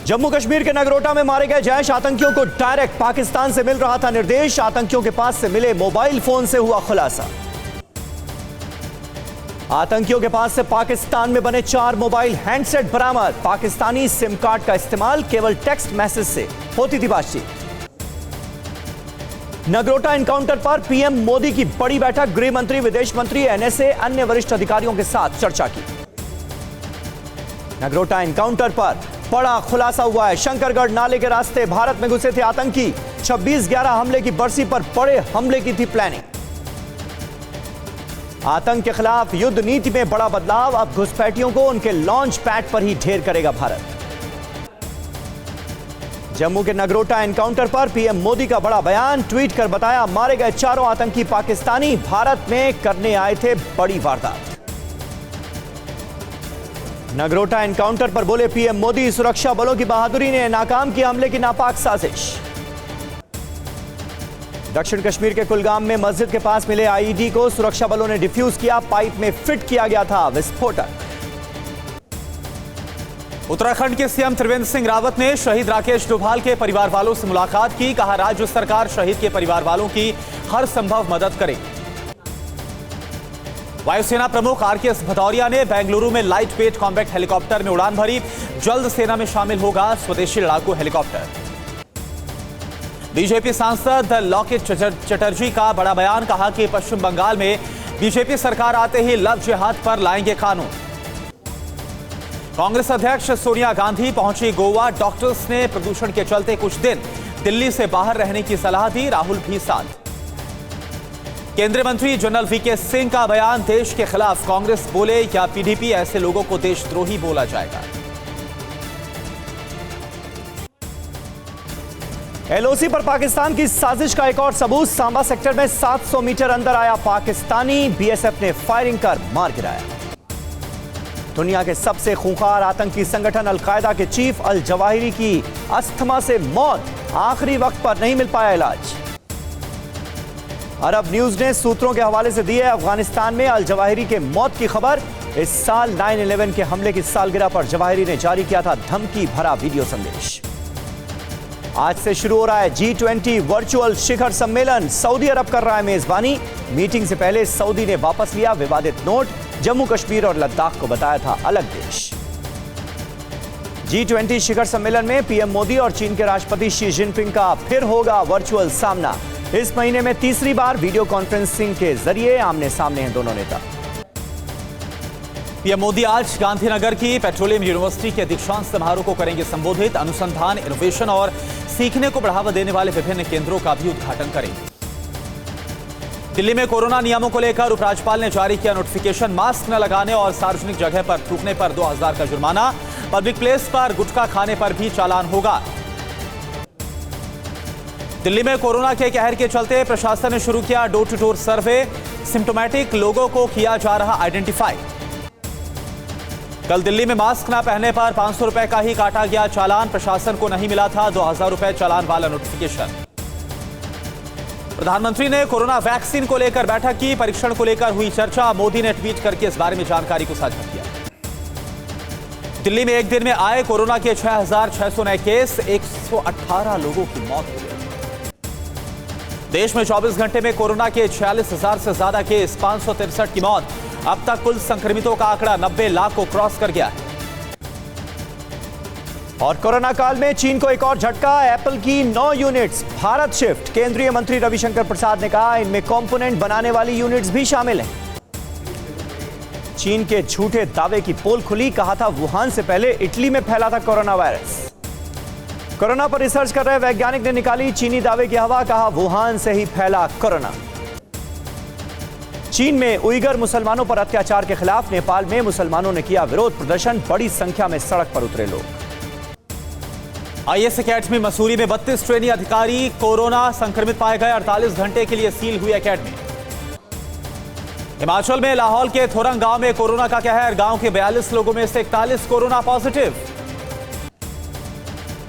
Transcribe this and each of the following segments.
जम्मू कश्मीर के नगरोटा में मारे गए जैश आतंकियों को डायरेक्ट पाकिस्तान से मिल रहा था निर्देश। आतंकियों के पास से मिले मोबाइल फोन से हुआ खुलासा। आतंकियों के पास से पाकिस्तान में बने 4 मोबाइल हैंडसेट बरामद। पाकिस्तानी सिम कार्ड का इस्तेमाल केवल टेक्स्ट मैसेज से होती थी बातचीत। नगरोटा एनकाउंटर पर पीएम मोदी की बड़ी बैठक। गृह मंत्री, विदेश मंत्री, एनएसए, अन्य वरिष्ठ अधिकारियों के साथ चर्चा की। नगरोटा एनकाउंटर पर बड़ा खुलासा हुआ है। शंकरगढ़ नाले के रास्ते भारत में घुसे थे आतंकी। 26/11 हमले की बरसी पर बड़े हमले की थी प्लानिंग। आतंक के खिलाफ युद्ध नीति में बड़ा बदलाव। अब घुसपैठियों को उनके लॉन्च पैड पर ही ढेर करेगा भारत। जम्मू के नगरोटा एनकाउंटर पर पीएम मोदी का बड़ा बयान। ट्वीट कर बताया, मारे गए 4 आतंकी पाकिस्तानी भारत में करने आए थे बड़ी वारदात। नगरोटा एनकाउंटर पर बोले पीएम मोदी, सुरक्षा बलों की बहादुरी ने नाकाम किया हमले की नापाक साजिश। दक्षिण कश्मीर के कुलगाम में मस्जिद के पास मिले आईईडी को सुरक्षा बलों ने डिफ्यूज किया। पाइप में फिट किया गया था विस्फोटक। उत्तराखंड के सीएम त्रिवेंद्र सिंह रावत ने शहीद राकेश डोभाल के परिवार वालों से मुलाकात की। कहा, राज्य सरकार शहीद के परिवार वालों की हर संभव मदद करेगी। वायुसेना प्रमुख आरकेएस भदौरिया ने बेंगलुरु में लाइट वेट कॉम्बैट हेलीकॉप्टर में उड़ान भरी। जल्द सेना में शामिल होगा स्वदेशी लड़ाकू हेलीकॉप्टर। बीजेपी सांसद लॉकेट चटर्जी का बड़ा बयान। कहा कि पश्चिम बंगाल में बीजेपी सरकार आते ही लव जिहाद पर लाएंगे कानून। कांग्रेस अध्यक्ष सोनिया गांधी पहुंची गोवा। डॉक्टर्स ने प्रदूषण के चलते कुछ दिन दिल्ली से बाहर रहने की सलाह दी। राहुल भी साथ। केंद्रीय मंत्री जनरल वीके सिंह का बयान। देश के खिलाफ कांग्रेस बोले या पीडीपी, ऐसे लोगों को देशद्रोही बोला जाएगा। एलओसी पर पाकिस्तान की साजिश का एक और सबूत। सांबा सेक्टर में 700 मीटर अंदर आया पाकिस्तानी। बीएसएफ ने फायरिंग कर मार गिराया। दुनिया के सबसे खूंखार आतंकी संगठन अलकायदा के चीफ अल जवाहिरी की अस्थमा से मौत। आखिरी वक्त पर नहीं मिल पाया इलाज। अरब न्यूज ने सूत्रों के हवाले से दी है अफगानिस्तान में अल जवाहिरी के मौत की खबर। इस साल 9/11 के हमले की सालगिरह पर जवाहिरी ने जारी किया था धमकी भरा वीडियो संदेश। आज से शुरू हो रहा है G20 वर्चुअल शिखर सम्मेलन। सऊदी अरब कर रहा है मेजबानी। मीटिंग से पहले सऊदी ने वापस लिया विवादित नोट। जम्मू कश्मीर और लद्दाख को बताया था अलग देश। G20 शिखर सम्मेलन में पीएम मोदी और चीन के राष्ट्रपति शी जिनपिंग का फिर होगा वर्चुअल सामना। इस महीने में तीसरी बार वीडियो कॉन्फ्रेंसिंग के जरिए आमने सामने हैं दोनों नेता। पीएम मोदी आज गांधीनगर की पेट्रोलियम यूनिवर्सिटी के दीक्षांत समारोह को करेंगे संबोधित। अनुसंधान, इनोवेशन और सीखने को बढ़ावा देने वाले विभिन्न केंद्रों का भी उद्घाटन करेंगे। दिल्ली में कोरोना नियमों को लेकर उपराज्यपाल ने जारी किया नोटिफिकेशन। मास्क न लगाने और सार्वजनिक जगह पर थूकने पर 2000 का जुर्माना। पब्लिक प्लेस पर गुटखा खाने पर भी चालान होगा। दिल्ली में कोरोना के कहर के चलते प्रशासन ने शुरू किया door to door survey. Symptomatic लोगों को किया जा रहा आइडेंटिफाई। कल दिल्ली में मास्क न पहनने पर 500 रुपए का ही काटा गया चालान। प्रशासन को नहीं मिला था 2000 रुपए चालान वाला नोटिफिकेशन। प्रधानमंत्री ने कोरोना वैक्सीन को लेकर बैठक की। परीक्षण को लेकर हुई चर्चा। मोदी ने ट्वीट करके इस बारे में जानकारी को साझा किया। दिल्ली में एक दिन में आए कोरोना के 6600 नए केस। 118 लोगों की मौत हो गई। देश में 24 घंटे में कोरोना के 46,000 से ज्यादा केस। 563 की मौत। अब तक कुल संक्रमितों का आंकड़ा 90 लाख को क्रॉस कर गया है। और कोरोना काल में चीन को एक और झटका। एप्पल की 9 यूनिट्स भारत शिफ्ट। केंद्रीय मंत्री रविशंकर प्रसाद ने कहा, इनमें कंपोनेंट बनाने वाली यूनिट्स भी शामिल हैं। चीन के झूठे दावे की पोल खुली। कहा था वुहान से पहले इटली में फैला था कोरोना वायरस। कोरोना पर रिसर्च कर रहे वैज्ञानिक ने निकाली चीनी दावे की हवा। कहा वुहान से ही फैला कोरोना। चीन में उइगर मुसलमानों पर अत्याचार के खिलाफ नेपाल में मुसलमानों ने किया विरोध प्रदर्शन। बड़ी संख्या में सड़क पर उतरे लोग। आईएएस एकेडमी मसूरी में 32 ट्रेनी अधिकारी कोरोना संक्रमित पाए गए। 48 घंटे के लिए सील हुई एकेडमी। हिमाचल में लाहौल के थोरंग गांव में कोरोना का कहर। गांव के 42 लोगों में से 41 कोरोना पॉजिटिव।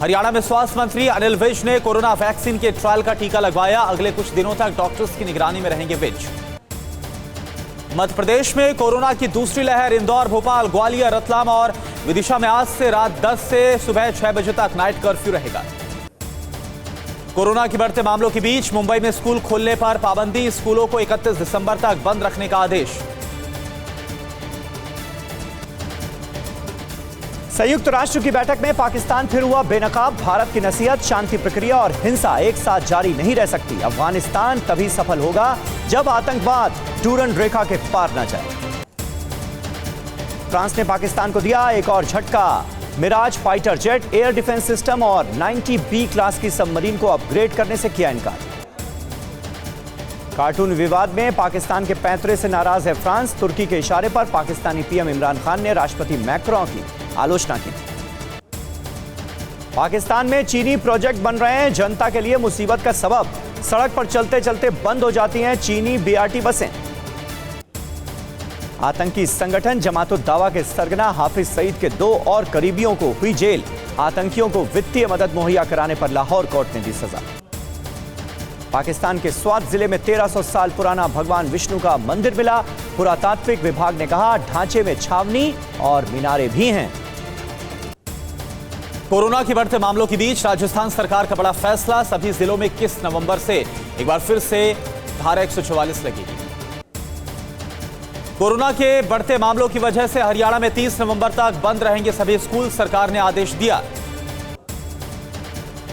हरियाणा में स्वास्थ्य मंत्री अनिल विज ने कोरोना वैक्सीन के ट्रायल का टीका लगवाया। अगले कुछ दिनों तक डॉक्टर्स की निगरानी में रहेंगे विज। मध्य प्रदेश में कोरोना की दूसरी लहर। इंदौर, भोपाल, ग्वालियर, रतलाम और विदिशा में आज से रात 10 से सुबह 6 बजे तक नाइट कर्फ्यू रहेगा। कोरोना के बढ़ते मामलों के बीच मुंबई में स्कूल खोलने पर पाबंदी, स्कूलों को 31 दिसंबर तक बंद रखने का आदेश। संयुक्त राष्ट्र की बैठक में पाकिस्तान फिर हुआ बेनकाब, भारत की नसीहत, शांति प्रक्रिया और हिंसा एक साथ जारी नहीं रह सकती। अफगानिस्तान तभी सफल होगा जब आतंकवाद डूरन रेखा के पार न जाए। फ्रांस ने पाकिस्तान को दिया एक और झटका, Mirage fighter jet, air defence system और 90B क्लास की सबमरीन को अपग्रेड करने से किया इनकार। कार्टून विवाद में पाकिस्तान के पैंतरे से नाराज है फ्रांस, तुर्की के इशारे पर पाकिस्तानी पीएम इमरान खान ने राष्ट्रपति मैक्रों की आलोचना की। पाकिस्तान में चीनी प्रोजेक्ट बन रहे हैं, जनता के लिए मुसीबत का सबब, सड़क पर चलते चलते बंद हो जाती हैं चीनी BRT बसें। आतंकी संगठन जमात-उद-दावा के सरगना हाफिज सईद के 2 और करीबियों को हुई जेल, आतंकियों को वित्तीय मदद मुहैया कराने पर लाहौर कोर्ट ने दी सजा। पाकिस्तान के स्वात जिले में 1300 साल पुराना भगवान विष्णु का मंदिर मिला, पुरातात्विक विभाग ने कहा ढांचे में छावनी और मीनारे भी हैं। कोरोना के बढ़ते मामलों के बीच राजस्थान सरकार का बड़ा फैसला, सभी जिलों में 21 नवंबर से एक बार फिर से धारा 144 लगेगी। कोरोना के बढ़ते मामलों की वजह से हरियाणा में 30 नवंबर तक बंद रहेंगे सभी स्कूल, सरकार ने आदेश दिया।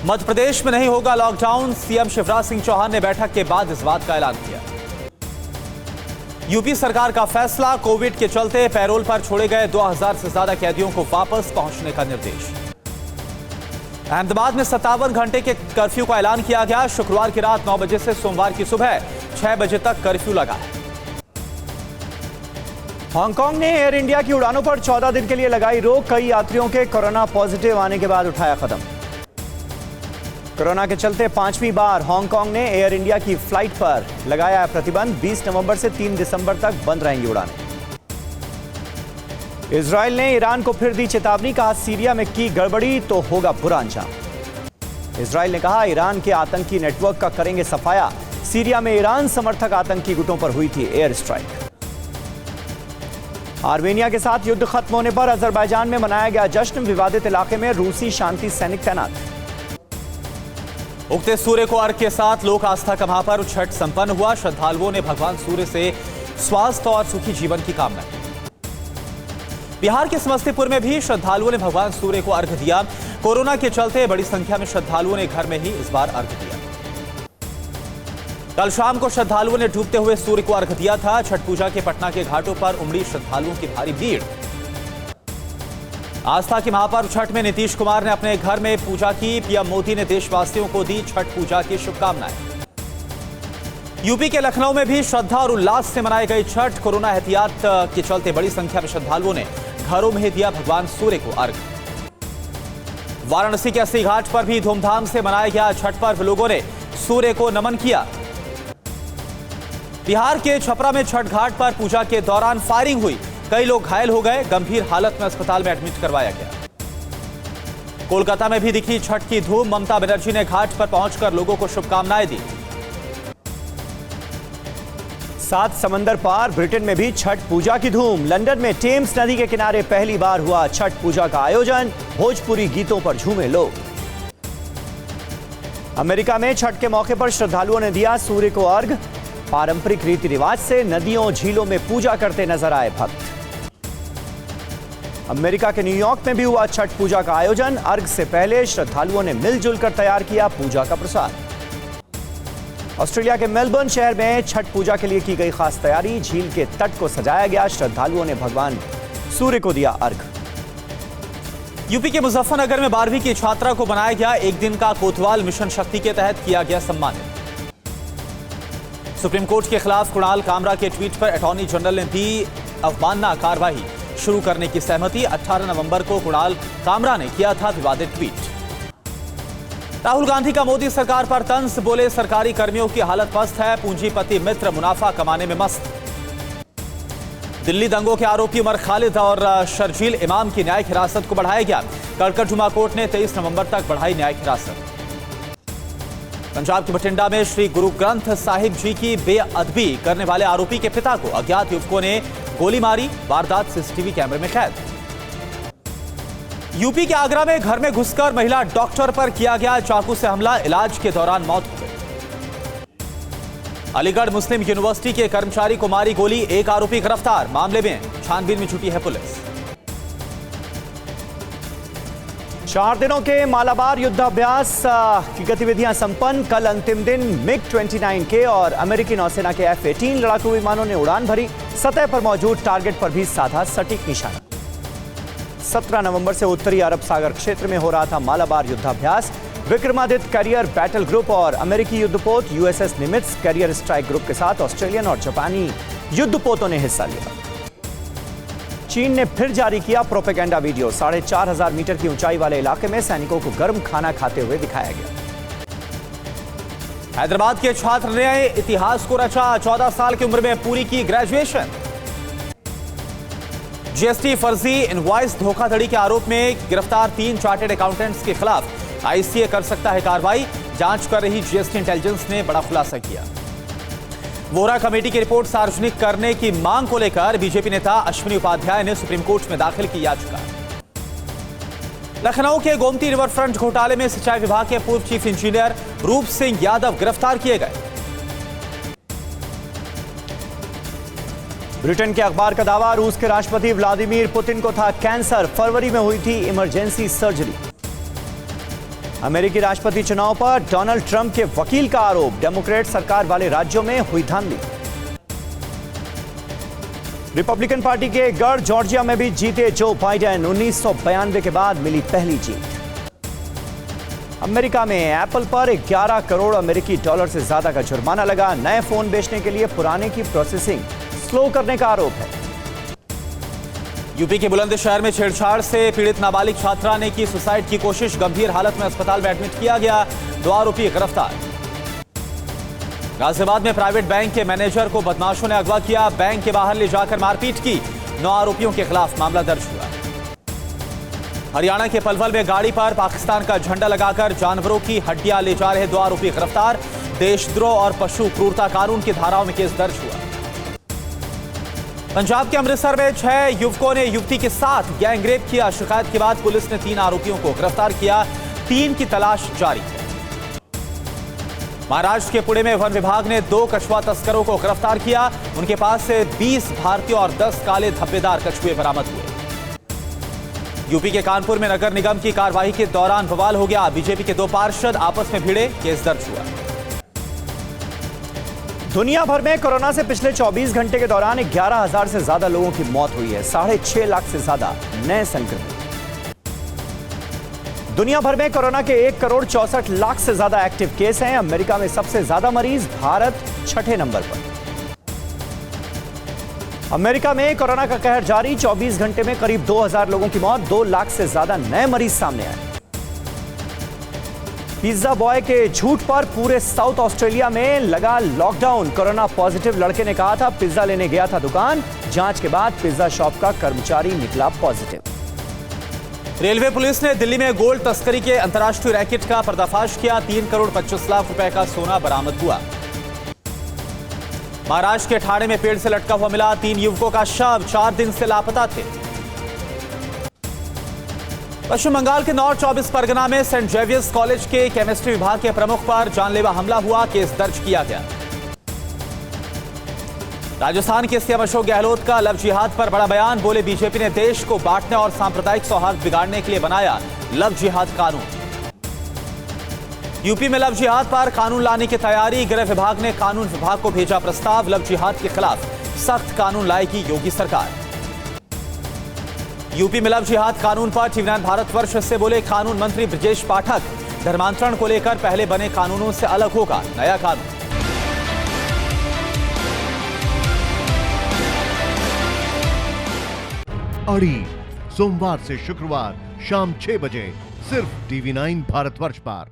मध्य प्रदेश में नहीं होगा लॉकडाउन, सीएम शिवराज सिंह चौहान ने बैठक के बाद इस बात का ऐलान किया। यूपी सरकार का फैसला, कोविड के चलते पैरोल पर छोड़े गए 2000 से ज्यादा कैदियों को वापस पहुंचने का निर्देश। अहमदाबाद में 57 घंटे के कर्फ्यू का ऐलान किया गया, शुक्रवार की रात 9 बजे से सोमवार की सुबह 6 बजे तक कर्फ्यू लगा है। हांगकांग ने एयर इंडिया की उड़ानों पर 14 दिन के लिए लगाई रोक, कई यात्रियों के कोरोना पॉजिटिव आने के बाद उठाया कदम। कोरोना के चलते 5वीं बार हांगकांग ने एयर इंडिया की फ्लाइट पर लगाया प्रतिबंध, 20 नवंबर से 3 दिसंबर तक बंद रहेंगी उड़ानें। इजराइल ने ईरान को फिर दी चेतावनी, कहा सीरिया में की गड़बड़ी तो होगा बुरा अंजाम। इजराइल ने कहा ईरान के आतंकी नेटवर्क का करेंगे सफाया, सीरिया में ईरान समर्थक आतंकी गुटों पर हुई थी एयर स्ट्राइक। आर्मेनिया के साथ युद्ध खत्म होने पर अजरबैजान में मनाया गया जश्न, विवादित इलाके में रूसी शांति सैनिक तैनात। उगते सूर्य को अर्घ के साथ लोक आस्था का महापर्व छठ संपन्न हुआ, श्रद्धालुओं ने भगवान सूर्य से स्वास्थ्य और सुखी जीवन की कामना की। बिहार के समस्तीपुर में भी श्रद्धालुओं ने भगवान सूर्य को अर्घ दिया। कोरोना के चलते बड़ी संख्या में श्रद्धालुओं ने घर में ही इस बार अर्घ दिया। कल शाम को श्रद्धालुओं ने डूबते हुए सूर्य को अर्घ दिया था। छठ पूजा के पटना के घाटों पर उमड़ी श्रद्धालुओं की भारी भीड़। आस्था के महापर्व छठ में नीतीश कुमार ने अपने घर में पूजा की, पीएम मोदी ने देशवासियों को दी छठ पूजा की शुभकामनाएं। यूपी के लखनऊ में भी श्रद्धा और उल्लास से मनाई गई छठ, कोरोना एहतियात के चलते बड़ी संख्या में श्रद्धालुओं ने घरों में ही दिया भगवान सूर्य को अर्घ। वाराणसी के अस्सी घाट पर भी धूमधाम से मनाया गया छठ पर्व, लोगों ने सूर्य को नमन किया। बिहार के छपरा में छठ घाट पर पूजा के दौरान फायरिंग हुई, कई लोग घायल हो गए, गंभीर हालत में अस्पताल में एडमिट करवाया गया। कोलकाता में भी दिखी छठ की धूम, ममता बनर्जी ने घाट पर पहुंचकर लोगों को शुभकामनाएं दी। 7 समंदर पार ब्रिटेन में भी छठ पूजा की धूम, लंदन में टेम्स नदी के किनारे पहली बार हुआ छठ पूजा का आयोजन, भोजपुरी गीतों पर झूमे लोग। अमेरिका में छठ के मौके पर श्रद्धालुओं ने दिया सूर्य को अर्घ, पारंपरिक रीति रिवाज से नदियों झीलों में पूजा करते नजर आए भक्त। अमेरिका के न्यूयॉर्क में भी हुआ छठ पूजा का आयोजन, अर्घ से पहले श्रद्धालुओं ने मिलजुल कर तैयार किया पूजा का प्रसाद। ऑस्ट्रेलिया के मेलबर्न शहर में छठ पूजा के लिए की गई खास तैयारी, झील के तट को सजाया गया, श्रद्धालुओं ने भगवान सूर्य को दिया अर्घ। यूपी के मुजफ्फरनगर में 12वीं की छात्रा को बनाया गया एक दिन का कोतवाल, मिशन शक्ति के तहत किया गया सम्मानित। सुप्रीम कोर्ट के खिलाफ कुणाल कामरा के ट्वीट पर अटॉर्नी जनरल ने दी अवमानना कार्रवाई शुरू करने की सहमति। 18 नवंबर को कुणाल कामरा ने किया था विवादित ट्वीट। राहुल गांधी का मोदी सरकार पर तंज, बोले सरकारी कर्मियों की हालत पस्त है, पूंजीपति मित्र मुनाफा कमाने में मस्त। दिल्ली दंगों के आरोपी उमर खालिद और शर्जील इमाम की न्यायिक हिरासत को बढ़ाया गया, कड़कड़जुमा कोर्ट ने 23 नवंबर तक बढ़ाई न्यायिक हिरासत। पंजाब के बठिंडा में श्री गुरु ग्रंथ साहिब जी की बेअदबी करने वाले आरोपी के पिता को अज्ञात युवकों ने गोली मारी, वारदात सीसीटीवी कैमरे में कैद। यूपी के आगरा में घर में घुसकर महिला डॉक्टर पर किया गया चाकू से हमला, इलाज के दौरान मौत हो गई। अलीगढ़ मुस्लिम यूनिवर्सिटी के कर्मचारी को मारी गोली, एक आरोपी गिरफ्तार, मामले में छानबीन में जुटी है पुलिस। 4 दिनों के मालाबार युद्धाभ्यास की गतिविधियां संपन्न। कल अंतिम दिन MiG-29K और अमेरिकी नौसेना के F-18 लड़ाकू विमानों ने उड़ान भरी, सतह पर मौजूद टारगेट पर भी साधा सटीक निशाना। 17 नवंबर से उत्तरी अरब सागर क्षेत्र में हो रहा था मालाबार युद्धाभ्यास। विक्रमादित्य कैरियर बैटल ग्रुप और अमेरिकी युद्धपोत USS निमित्ज कैरियर स्ट्राइक ग्रुप के साथ ऑस्ट्रेलियन और जापानी युद्धपोतों ने हिस्सा लिया। चीन ने फिर जारी किया प्रोपेगेंडा वीडियो। 4500 मीटर की ऊंचाई वाले इलाके में सैनिकों को गर्म खाना खाते हुए दिखाया गया। हैदराबाद के छात्र ने इतिहास को रचा, 14 साल की उम्र में पूरी की ग्रेजुएशन। GST फर्जी इनवॉइस धोखाधड़ी के आरोप में गिरफ्तार 3 चार्टर्ड अकाउंटेंट्स के खिलाफ ICA कर सकता है कार्रवाई, जांच कर रही GST इंटेलिजेंस ने बड़ा खुलासा किया। वोहरा कमेटी की रिपोर्ट सार्वजनिक करने की मांग को लेकर बीजेपी नेता अश्विनी उपाध्याय ने सुप्रीम कोर्ट में दाखिल की याचिका। लखनऊ के गोमती रिवर फ्रंट घोटाले में सिंचाई विभाग के पूर्व चीफ इंजीनियर रूप सिंह यादव गिरफ्तार किए गए। ब्रिटेन के अखबार का दावा, रूस के राष्ट्रपति व्लादिमीर पुतिन को था कैंसर, फरवरी में हुई थी इमरजेंसी सर्जरी। अमेरिकी राष्ट्रपति चुनाव पर डोनाल्ड ट्रंप के वकील का आरोप, डेमोक्रेट सरकार वाले राज्यों में हुई धांधली। रिपब्लिकन पार्टी के गढ़ जॉर्जिया में भी जीते जो बाइडेन, 1992 के बाद मिली पहली जीत। अमेरिका में एप्पल पर 11 करोड़ अमेरिकी डॉलर से ज्यादा का जुर्माना लगा, नए फोन बेचने के लिए पुराने की प्रोसेसिंग स्लो करने का आरोप है। यूपी के बुलंदशहर में छेड़छाड़ से पीड़ित नाबालिग छात्रा ने की सुसाइड की कोशिश, गंभीर हालत में अस्पताल में एडमिट किया गया, 2 आरोपी गिरफ्तार। गाजियाबाद में प्राइवेट बैंक के मैनेजर को बदमाशों ने अगवा किया, बैंक के बाहर ले जाकर मारपीट की, 9 आरोपियों के खिलाफ मामला दर्ज हुआ। हरियाणा के पलवल में गाड़ी पर पाकिस्तान का झंडा लगाकर जानवरों की हड्डियां ले जा रहे 2 आरोपी गिरफ्तार, देशद्रोह और पशु क्रूरता कानून की धाराओं में केस दर्ज हुआ। पंजाब के अमृतसर में 6 युवकों ने युवती के साथ गैंगरेप किया, शिकायत के बाद पुलिस ने 3 आरोपियों को गिरफ्तार किया, 3 की तलाश जारी है। महाराष्ट्र के पुणे में वन विभाग ने 2 कछुआ तस्करों को गिरफ्तार किया, उनके पास से 20 भारतीय और 10 काले धब्बेदार कछुए बरामद हुए। यूपी के कानपुर में नगर निगम की कार्रवाई के दौरान बवाल हो गया, बीजेपी के 2 पार्षद आपस में भिड़े, केस दर्ज हुआ। दुनिया भर में कोरोना से पिछले 24 घंटे के दौरान 11,000 से ज्यादा लोगों की मौत हुई है, 6.5 लाख से ज्यादा नए संक्रमित। दुनिया भर में कोरोना के 1 करोड़ 64 लाख से ज्यादा एक्टिव केस हैं। अमेरिका में सबसे ज्यादा मरीज, भारत 6ठे नंबर पर। अमेरिका में कोरोना का कहर जारी, 24 घंटे में करीब 2,000 लोगों की मौत, 2 लाख से ज्यादा नए मरीज सामने आए। पिज्जा बॉय के झूठ पर पूरे साउथ ऑस्ट्रेलिया में लगा लॉकडाउन। कोरोना पॉजिटिव लड़के ने कहा था पिज्जा लेने गया था दुकान, जांच के बाद पिज्जा शॉप का कर्मचारी निकला पॉजिटिव। रेलवे पुलिस ने दिल्ली में गोल्ड तस्करी के अंतर्राष्ट्रीय रैकेट का पर्दाफाश किया, 3 करोड़ 25 लाख रुपए का सोना बरामद हुआ। महाराष्ट्र के ठाणे में पेड़ से लटका हुआ मिला 3 युवकों का शव, 4 दिन से लापता थे। पश्चिम बंगाल के नॉर्थ 24 परगना में सेंट जेवियर्स कॉलेज के केमिस्ट्री विभाग के प्रमुख पर जानलेवा हमला हुआ, केस दर्ज किया गया। राजस्थान के सीएम अशोक गहलोत का लव जिहाद पर बड़ा बयान, बोले बीजेपी ने देश को बांटने और सांप्रदायिक सौहार्द बिगाड़ने के लिए बनाया लव जिहाद कानून। यूपी में लव जिहाद पर कानून लाने की तैयारी, गृह विभाग ने कानून विभाग को भेजा प्रस्ताव, लव जिहाद के खिलाफ सख्त कानून लाएगी योगी सरकार। यूपी में लव जिहाद कानून पर टीवी9 भारतवर्ष से बोले कानून मंत्री ब्रजेश पाठक, धर्मांतरण को लेकर पहले बने कानूनों से अलग होगा नया कानून। अड़ी सोमवार से शुक्रवार शाम 6 बजे सिर्फ टीवी9 भारतवर्ष पर।